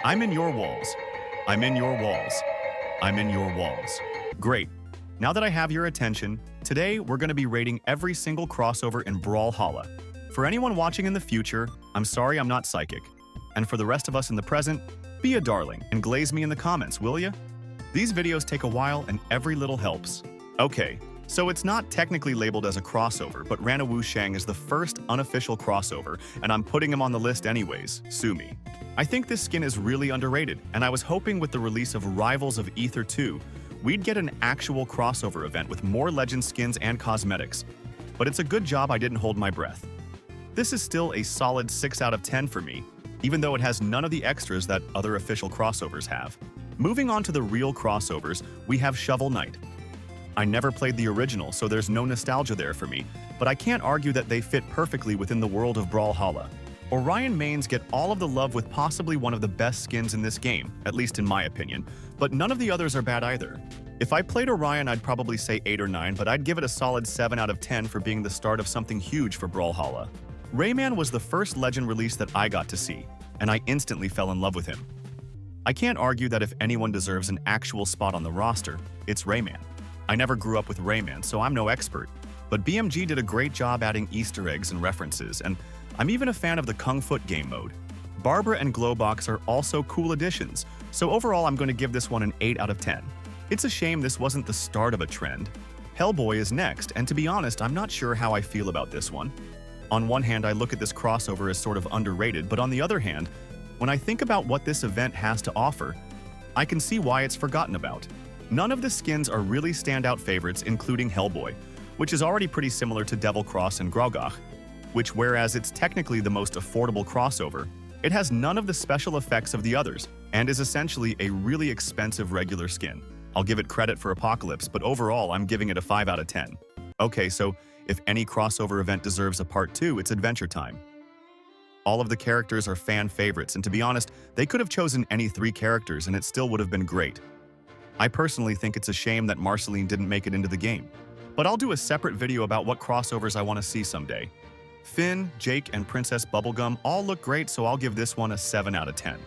I'm in your walls. I'm in your walls. I'm in your walls. Great. Now that I have your attention, today we're going to be rating every single crossover in BRAWLHALLA. For anyone watching in the future, I'm sorry I'm not psychic. And for the rest of us in the present, be a darling and glaze me in the comments, will ya? These videos take a while and every little helps. Okay, so it's not technically labeled as a crossover, but Rana Wu Shang is the first unofficial crossover, and I'm putting him on the list anyways, sue me. I think this skin is really underrated, and I was hoping with the release of Rivals of Aether 2, we'd get an actual crossover event with more legend skins and cosmetics. But it's a good job I didn't hold my breath. This is still a solid 6 out of 10 for me, even though it has none of the extras that other official crossovers have. Moving on to the real crossovers, we have Shovel Knight. I never played the original, so there's no nostalgia there for me, but I can't argue that they fit perfectly within the world of BRAWLHALLA. Orion mains get all of the love with possibly one of the best skins in this game, at least in my opinion, but none of the others are bad either. If I played Orion, I'd probably say 8 or 9, but I'd give it a solid 7 out of 10 for being the start of something huge for BRAWLHALLA. Rayman was the first legend release that I got to see, and I instantly fell in love with him. I can't argue that if anyone deserves an actual spot on the roster, it's Rayman. I never grew up with Rayman, so I'm no expert, but BMG did a great job adding Easter eggs and references, and I'm even a fan of the Kung Fu game mode. Barbara and Glowbox are also cool additions, so overall I'm going to give this one an 8 out of 10. It's a shame this wasn't the start of a trend. Hellboy is next, and to be honest, I'm not sure how I feel about this one. On one hand, I look at this crossover as sort of underrated, but on the other hand, when I think about what this event has to offer, I can see why it's forgotten about. None of the skins are really standout favorites, including Hellboy, which is already pretty similar to Devil Cross and Grogach, which, whereas it's technically the most affordable crossover, it has none of the special effects of the others, and is essentially a really expensive regular skin. I'll give it credit for Apocalypse, but overall I'm giving it a 5 out of 10. Okay, so if any crossover event deserves a part 2, it's Adventure Time. All of the characters are fan favorites, and to be honest, they could have chosen any 3 characters and it still would have been great. I personally think it's a shame that Marceline didn't make it into the game, but I'll do a separate video about what crossovers I want to see someday. Finn, Jake, and Princess Bubblegum all look great, so I'll give this one a 7 out of 10.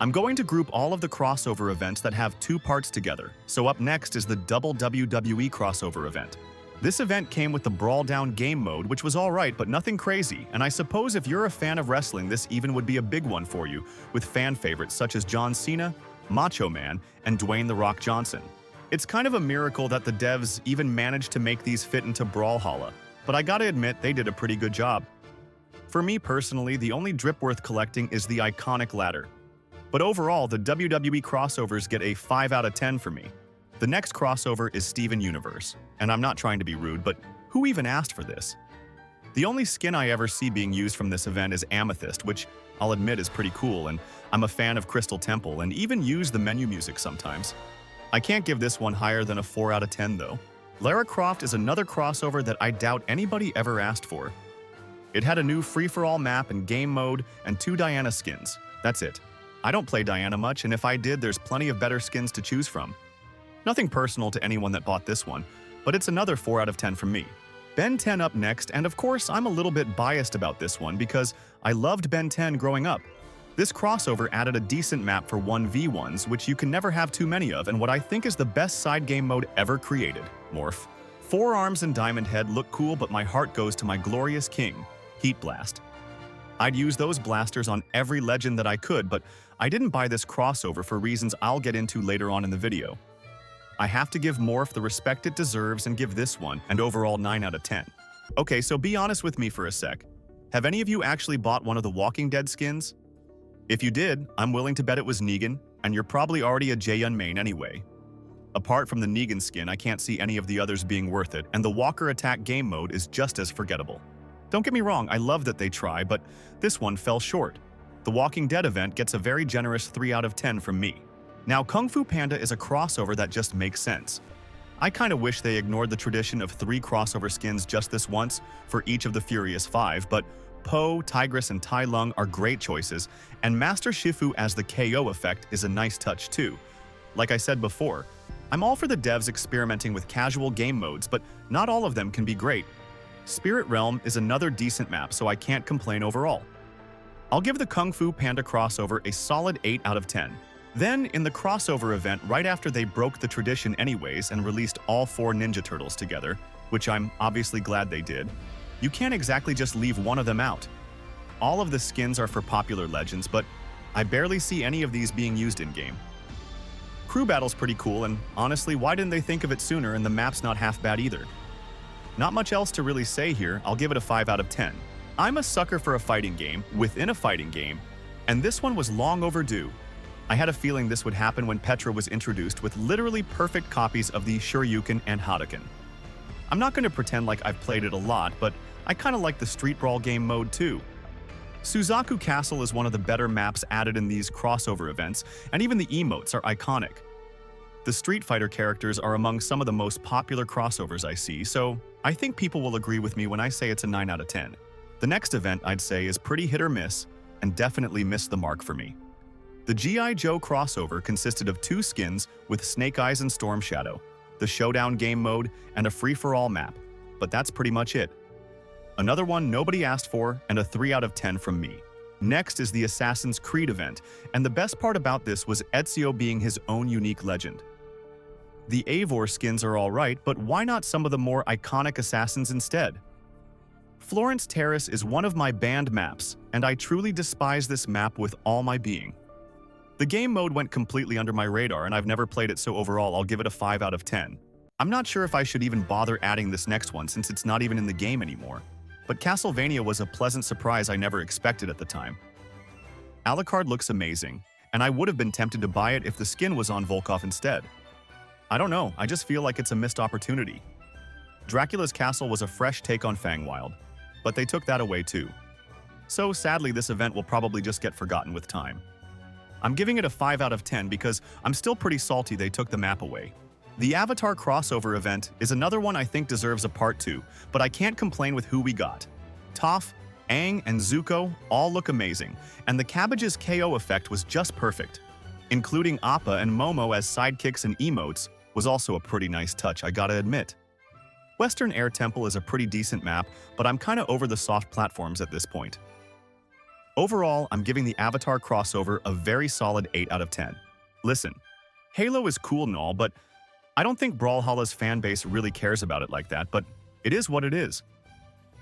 I'm going to group all of the crossover events that have 2 parts together, so up next is the double WWE crossover event. This event came with the Brawl Down game mode, which was alright but nothing crazy, and I suppose if you're a fan of wrestling, this even would be a big one for you, with fan favorites such as John Cena, Macho Man, and Dwayne "The Rock" Johnson. It's kind of a miracle that the devs even managed to make these fit into BRAWLHALLA, but I gotta admit they did a pretty good job. For me personally, the only drip worth collecting is the iconic ladder. But overall, the WWE crossovers get a 5 out of 10 for me. The next crossover is Steven Universe, and I'm not trying to be rude, but who even asked for this? The only skin I ever see being used from this event is Amethyst, which I'll admit is pretty cool, and I'm a fan of Crystal Temple and even use the menu music sometimes. I can't give this one higher than a 4 out of 10 though. Lara Croft is another crossover that I doubt anybody ever asked for. It had a new free-for-all map and game mode and 2 Diana skins. That's it. I don't play Diana much, and if I did, there's plenty of better skins to choose from. Nothing personal to anyone that bought this one, but it's another 4 out of 10 from me. Ben 10 up next, and of course I'm a little bit biased about this one because I loved Ben 10 growing up. This crossover added a decent map for 1v1s, which you can never have too many of, and what I think is the best side game mode ever created, Morph. 4 Arms and Diamond Head look cool, but my heart goes to my glorious king, Heat Blast. I'd use those blasters on every legend that I could, but I didn't buy this crossover for reasons I'll get into later on in the video. I have to give Morph the respect it deserves and give this one an overall 9 out of 10. Okay, so be honest with me for a sec. Have any of you actually bought one of the Walking Dead skins? If you did, I'm willing to bet it was Negan, and you're probably already a Jaehyun main anyway. Apart from the Negan skin, I can't see any of the others being worth it, and the Walker Attack game mode is just as forgettable. Don't get me wrong, I love that they try, but this one fell short. The Walking Dead event gets a very generous 3 out of 10 from me. Now, Kung Fu Panda is a crossover that just makes sense. I kinda wish they ignored the tradition of 3 crossover skins just this once for each of the Furious 5, but Po, Tigress, and Tai Lung are great choices, and Master Shifu as the KO effect is a nice touch too. Like I said before, I'm all for the devs experimenting with casual game modes, but not all of them can be great. Spirit Realm is another decent map, so I can't complain overall. I'll give the Kung Fu Panda crossover a solid 8 out of 10. Then, in the crossover event right after they broke the tradition anyways and released all 4 Ninja Turtles together, which I'm obviously glad they did, you can't exactly just leave one of them out. All of the skins are for popular legends, but I barely see any of these being used in-game. Crew Battle's pretty cool, and honestly, why didn't they think of it sooner, and the map's not half bad either. Not much else to really say here, I'll give it a 5 out of 10. I'm a sucker for a fighting game within a fighting game, and this one was long overdue. I had a feeling this would happen when Petra was introduced with literally perfect copies of the Shoryuken and Hadouken. I'm not going to pretend like I've played it a lot, but I kind of like the Street Brawl game mode too. Suzaku Castle is one of the better maps added in these crossover events, and even the emotes are iconic. The Street Fighter characters are among some of the most popular crossovers I see, so I think people will agree with me when I say it's a 9 out of 10. The next event I'd say is pretty hit or miss, and definitely missed the mark for me. The G.I. Joe crossover consisted of 2 skins with Snake Eyes and Storm Shadow, the Showdown game mode, and a free-for-all map, but that's pretty much it. Another one nobody asked for, and a 3 out of 10 from me. Next is the Assassin's Creed event, and the best part about this was Ezio being his own unique legend. The Eivor skins are alright, but why not some of the more iconic assassins instead? Florence Terrace is one of my banned maps, and I truly despise this map with all my being. The game mode went completely under my radar, and I've never played it, so overall I'll give it a 5 out of 10. I'm not sure if I should even bother adding this next one since it's not even in the game anymore. But Castlevania was a pleasant surprise I never expected at the time. Alucard looks amazing, and I would have been tempted to buy it if the skin was on Volkov instead. I don't know, I just feel like it's a missed opportunity. Dracula's Castle was a fresh take on Fangwild, but they took that away too. So sadly, this event will probably just get forgotten with time. I'm giving it a 5 out of 10 because I'm still pretty salty they took the map away. The Avatar crossover event is another one I think deserves a part 2, but I can't complain with who we got. Toph, Aang, and Zuko all look amazing, and the Cabbage's KO effect was just perfect. Including Appa and Momo as sidekicks and emotes was also a pretty nice touch, I gotta admit. Western Air Temple is a pretty decent map, but I'm kinda over the soft platforms at this point. Overall, I'm giving the Avatar crossover a very solid 8 out of 10. Listen, Halo is cool and all, but I don't think Brawlhalla's fanbase really cares about it like that, but it is what it is.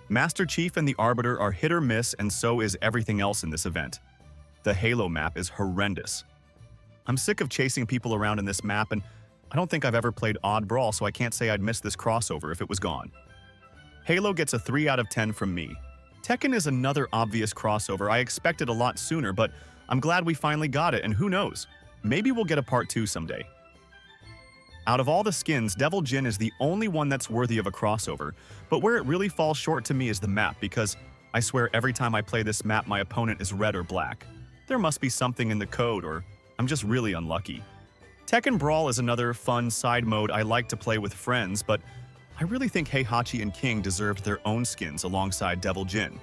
Master Chief and the Arbiter are hit or miss, and so is everything else in this event. The Halo map is horrendous. I'm sick of chasing people around in this map, and I don't think I've ever played Odd Brawl, so I can't say I'd miss this crossover if it was gone. Halo gets a 3 out of 10 from me. Tekken is another obvious crossover I expected a lot sooner, but I'm glad we finally got it, and who knows, maybe we'll get a part 2 someday. Out of all the skins, Devil Jin is the only one that's worthy of a crossover, but where it really falls short to me is the map, because I swear every time I play this map my opponent is red or black. There must be something in the code, or I'm just really unlucky. Tekken Brawl is another fun side mode I like to play with friends, but I really think Heihachi and King deserved their own skins alongside Devil Jin.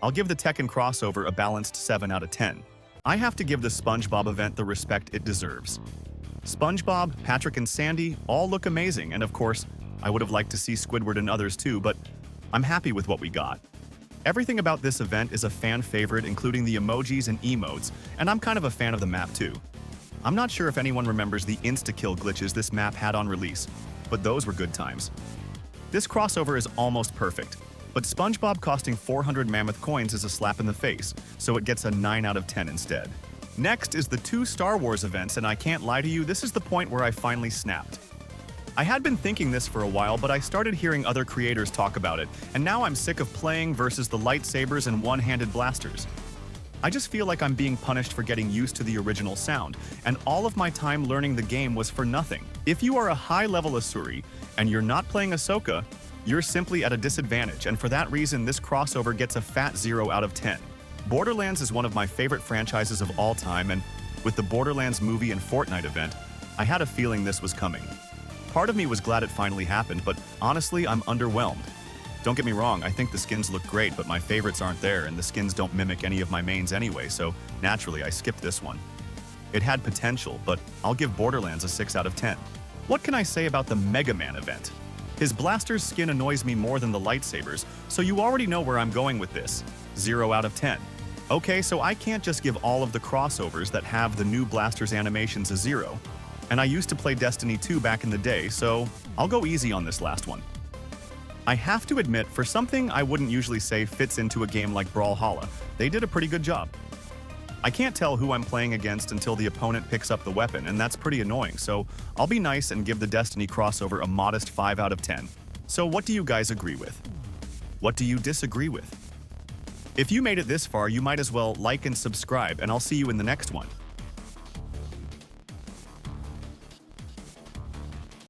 I'll give the Tekken crossover a balanced 7 out of 10. I have to give the SpongeBob event the respect it deserves. SpongeBob, Patrick, and Sandy all look amazing, and of course, I would have liked to see Squidward and others too, but I'm happy with what we got. Everything about this event is a fan favorite, including the emojis and emotes, and I'm kind of a fan of the map too. I'm not sure if anyone remembers the insta-kill glitches this map had on release, but those were good times. This crossover is almost perfect, but SpongeBob costing 400 mammoth coins is a slap in the face, so it gets a 9 out of 10 instead. Next is the 2 Star Wars events, and I can't lie to you, this is the point where I finally snapped. I had been thinking this for a while, but I started hearing other creators talk about it, and now I'm sick of playing versus the lightsabers and one-handed blasters. I just feel like I'm being punished for getting used to the original sound, and all of my time learning the game was for nothing. If you are a high-level Asuri, and you're not playing Ahsoka, you're simply at a disadvantage, and for that reason this crossover gets a fat 0 out of 10. Borderlands is one of my favorite franchises of all time, and with the Borderlands movie and Fortnite event, I had a feeling this was coming. Part of me was glad it finally happened, but honestly, I'm underwhelmed. Don't get me wrong, I think the skins look great, but my favorites aren't there, and the skins don't mimic any of my mains anyway, so naturally I skipped this one. It had potential, but I'll give Borderlands a 6 out of 10. What can I say about the Mega Man event? His blaster's skin annoys me more than the lightsabers, so you already know where I'm going with this. 0 out of 10. Okay, so I can't just give all of the crossovers that have the new blasters animations a 0. And I used to play Destiny 2 back in the day, so I'll go easy on this last one. I have to admit, for something I wouldn't usually say fits into a game like BRAWLHALLA, they did a pretty good job. I can't tell who I'm playing against until the opponent picks up the weapon, and that's pretty annoying, so I'll be nice and give the Destiny crossover a modest 5 out of 10. So what do you guys agree with? What do you disagree with? If you made it this far, you might as well like and subscribe, and I'll see you in the next one.